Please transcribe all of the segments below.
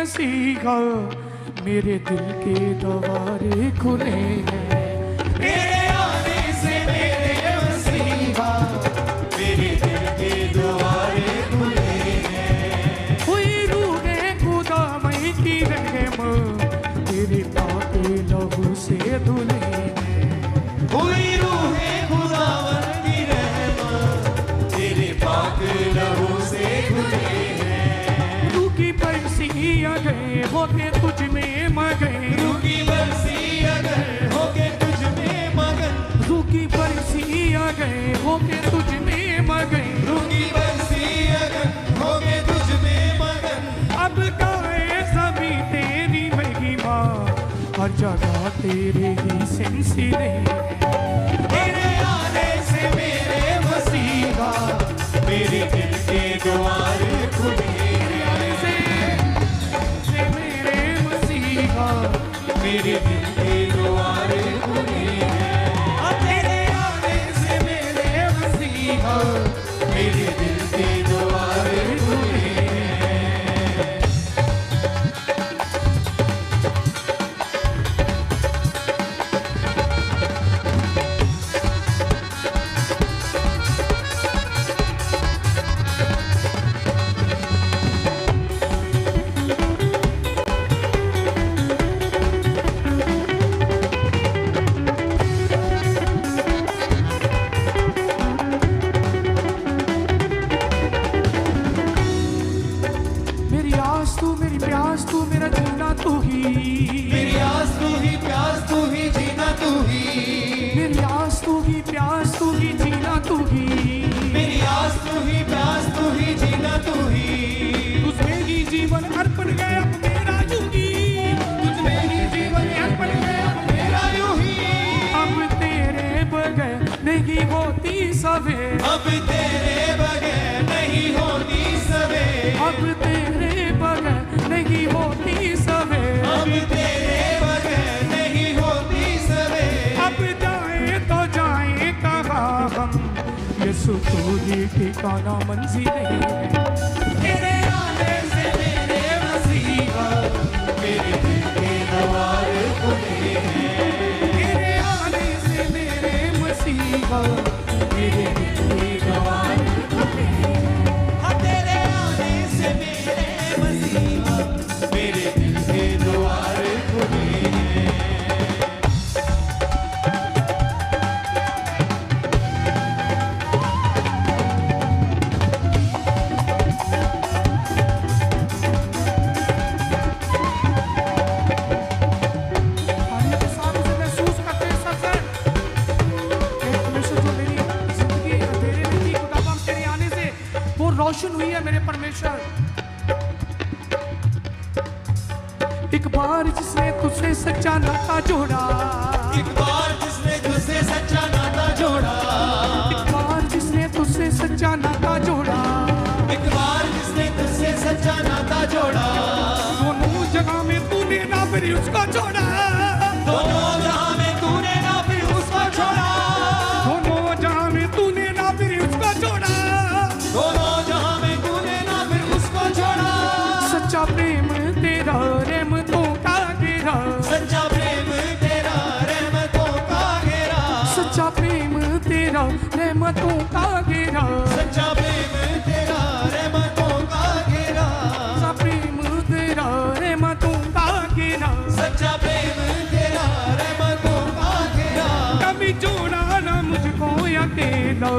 मसीहा मेरे दिल के दरवाजे खुले हैं। तेरे आने से मेरे मसीहा मेरे दिल के दरवाजे खुले हैं। हुई रूहे खुदा मई की रहम तेरे पाक लहू से धुले हैं। हुई रूहे खुदावन की रहमत तेरे पाक लहू से धुले हैं। रूह की बरसी अगर होके तुझ में मगन, रूह की बरसी अगर होके तुझ में मगन, रूह की बरसी अगर होके तुझ में मगन, रूह की बरसी अगर होके तुझ में मगन। अब गाए सभी तेरी महिमा हर जगह तेरे ही सिलसिले। तेरे आने से मेरे मसीहा मेरे दिल के द्वार खुले हैं। से मेरे मसीहा मेरे दिल के द्वार खुले हैं। तेरे आने से मेरे मसीहा मेरे दिल के द्वार खुले हैं। मेरी आस तू मेरी प्यास तू मेरा जीना तू ही। मेरी आस तू ही प्यास तू ही जीना तू ही। मेरी आस तू ही प्यास तू ही जीना तू ही। मेरी आस तू ही प्यास तू ही जीना तू ही। तुझमें ही जीवन अर्पण गया अब मेरा यूं ही। तुझमें ही जीवन अर्पण गया मेरा यूं ही। अब तेरे बगैर नहीं होती सवेर, अब तेरे बगैर नहीं होती सवेर। अब तेरे बगैर नहीं होती सवेर। अब तेरे बगैर नहीं होती सवेर। अब जाए तो जाए कहाँ हम, यीशु तू ही ठिकाना मंजिल है। तेरे आने से मेरे मसीहा मेरे दिल के द्वार खुले हैं। तेरे आने से मेरे मसीहा मेरे दिल के द्वार खुले हैं। तेरे आने से मेरे मसीहा मेरे दिल के द्वार खुले हैं। आने के साथ से महसूस करते हैं सबसे कि परमेश्वर जो मेरी जिंदगी अंधेरे में थी खुदावंद तेरे आने से वो रोशन हुई है मेरे परमेश्वर। एक बार जिसने तुझसे सच्चा नाता जोड़ा, एक बार जिसने तुझसे सच्चा नाता जोड़ा, एक बार जिसने तुझसे सच्चा नाता जोड़ा, एक बार जिसने तुझसे सच्चा नाता जोड़ा। दोनों जगह में तूने ना फिर उसको छोड़ा। दोनों जहां में तूने ना फिर उसको छोड़ा। दोनों जहां में तूने ना फिर उसको छोड़ा। दोनों जहां में तूने ना फिर उसको छोड़ा। सच्चा प्रेम तेरा रहमतों का घेरा, सच्चा प्रेम तेरा रहमतों का घेरा। सच्चा प्रेम तेरा रहमतों का घेरा, सच्चा प्रेम तेरा रहमतों का घेरा। सच्चा प्रेम तेरा रहमतों का घेरा। सच्चा प्रेम तेरा रहमतों का घेरा। कभी छोड़ा ना मुझको अकेला,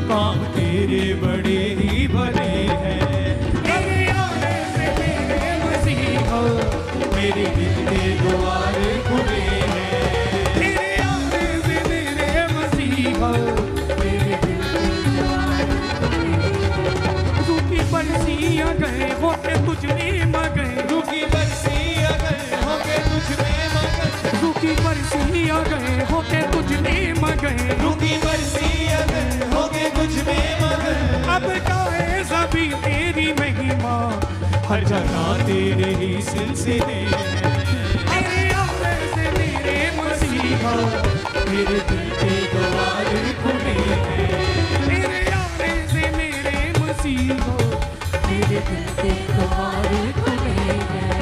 काम तेरे बड़े ही भले हैं। तेरे आने से मेरे मसीहा मेरे दिल के द्वार खुले हैं। तेरे आने से मेरे मसीहा मेरे दिल के द्वार खुले हैं। रूह की बरसियां गए होके तुझ में मगन, रूह की बरसी अगर होके तुझ में मगन, रूह की बरसियां गए होके तुझ में मगन। रूह की बरसी अगर होके तुझ में मगन। अब गाए सभी तेरी महिमा हर जगह तेरे ही सिलसिले हैं। तेरे आने से मेरे मसीहा मेरे दिल के द्वार खुले हैं। तेरे आने से मेरे मसीहा मेरे दिल के द्वार खुले हैं।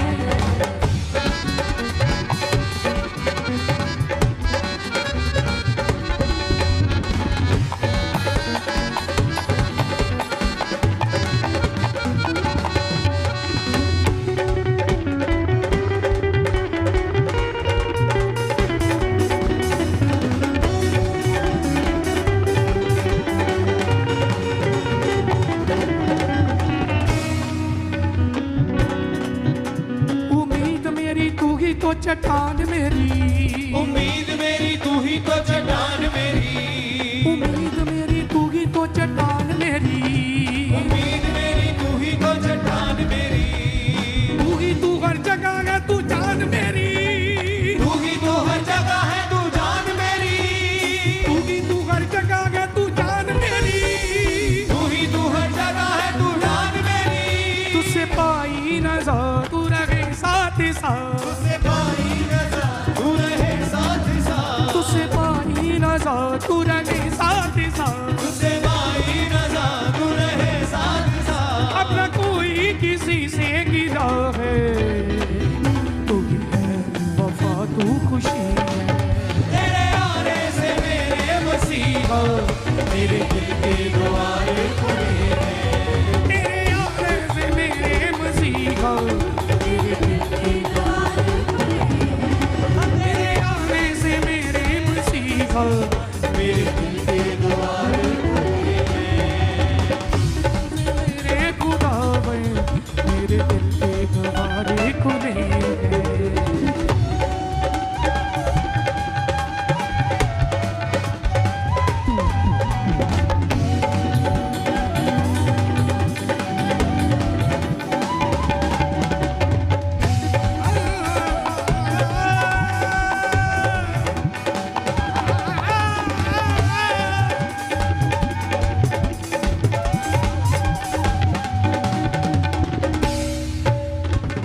तो चट्टान मेरी, उम्मीद मेरी तू ही तो चट्टान मेरी, उम्मीद मेरी तू ही तो चट्टान मेरी, उम्मीद मेरी तू ही तो चट्टान मेरी, तू ही तू हर जगह है तू जान मेरी, तू ही तो हर जगह है तू जान मेरी, तू ही तू हर जगह है तू जान मेरी, तू ही तू हर जगह है तू जान मेरी, तुझसे पाई नजर तू रहे साथ साथ, तुझसे पाई नजर तू रहे साथ साथ, तुझसे पाई नजर तू रहे साथ साथ, तुझसे पाई नजर तू रहे साथ साथ, अब न कोई किसी से गिरा है, तू ही है वफा तू खुशी है, तेरे आने से मेरे मसीहा मेरे दिल के द्वार खुले हैं, तेरे आने से मेरे मसीहा मेरे दिल के द्वार खुले हैं, तेरे आने से मेरे मसीहा मेरे दिल के द्वार खुले हैं, मेरे खुदावे मेरे दिल के द्वार खुले हैं।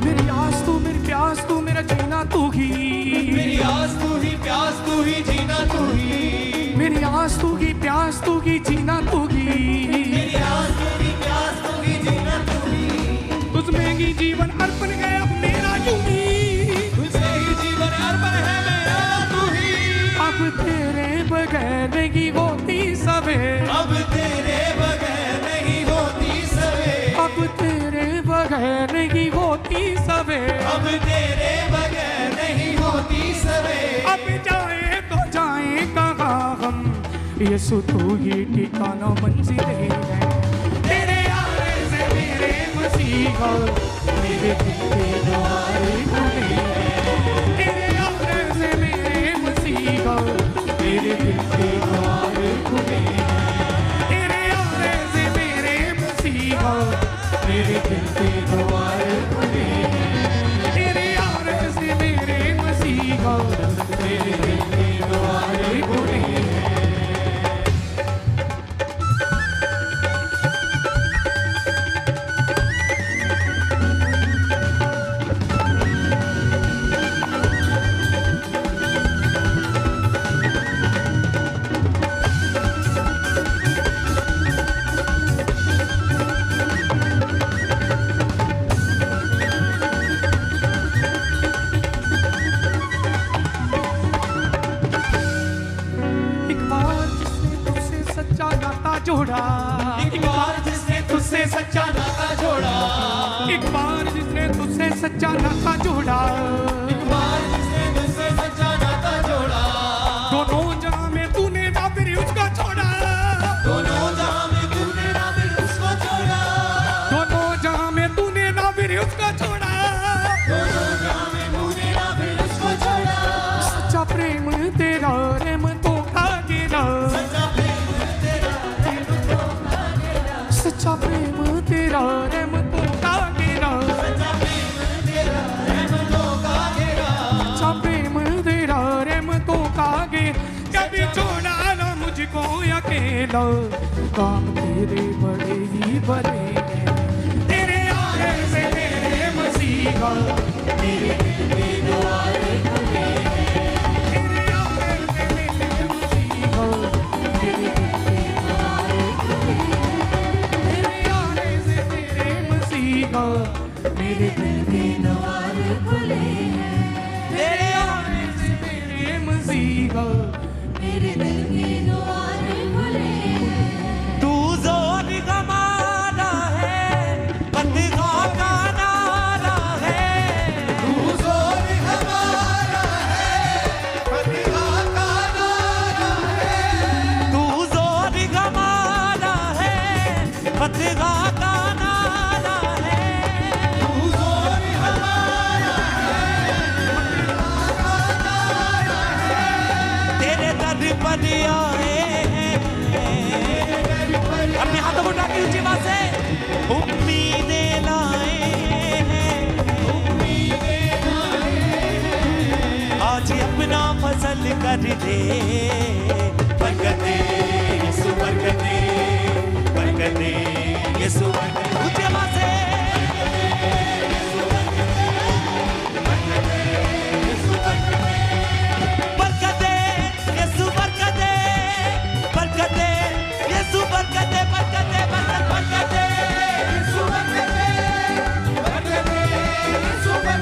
मेरी आस तू मेरी प्यास तू मेरा जीना तू ही, मेरी आस तू ही प्यास तू ही जीना तू ही, मेरी आस तू ही प्यास तू ही जीना तू ही, मेरी आस तू ही प्यास तू ही जीना तू ही, तुझमें ही जीवन अर्पण है अब मेरा यूं ही, तुझसे ही जीवन अर्पण है मेरा तू ही, अब तेरे बगैर नहीं होती सवेर, अब तेरे बगैर नहीं होती सवेर, अब तेरे बगैर नहीं होती सवेर, अब तेरे बगैर नहीं होती सवेर, अब जाए तो जाए कहाँ हम, यीशु तू ही ठिकाना मंजिल है, तेरे आने से मेरे मसीहा मेरे दिल के द्वार खुले हैं, तेरे आने से मेरे मसीहा मेरे दिल के द्वार खुले हैं, तेरे आने से मेरे मसीहा मेरे दिल के द्वार खुले हैं, तेरे आने से मेरे मसीहा मेरे दिल के द्वार खुले हैं। एक बार जिसने तुझसे सच्चा नाता जोड़ा, एक बार जिसने तुझसे सच्चा नाता जोड़ा, एक बार जिसने तुझसे सच्चा नाता जोड़ा, एक बार जिसने तुझसे सच्चा नाता जोड़ा, दोनों जहां में तूने ना फिर उसका छोड़ा, दोनों जहां में तूने ना फिर उसको छोड़ा, दोनों जहां में तूने ना फिर उसका छोड़ा, दोनों जहां में तूने ना फिर उसको छोड़ा, सच्चा प्रेम तेरा रेम तो खा गिरा, सच्चा प्रेम तेरा प्रेम तो भागेगा, सच्चा प्रेम तेरा रेम तो खा गिरा, सच्चा प्रेम तेरा प्रेम तो भागेगा, सच्चा प्रेम तेरा रेम तो कागे, कभी छोड़ा ना मुझको अकेला, काम तेरे बड़े ही बड़े हैं, तेरे आने से मेरे मसीहा मेरे दिल के द्वार खुले हैं, तेरे आने से मेरे मसीहा मेरे दिल के द्वार खुले हैं, तेरे आने से मेरे मसीहा मेरे दिल के द्वार खुले हैं, तेरे आने से मेरे मसीहा मेरे दिल के द्वार खुले हैं। तू जोर गमाना है बंदगा का नारा है, तू जोर गमाना है बंदगा का नारा है, तू जोर गमाना है बंदगा का नारा है, तू जोर गमाना है आज अपना फजल कर दे बरकते यीशु बरकते बरकते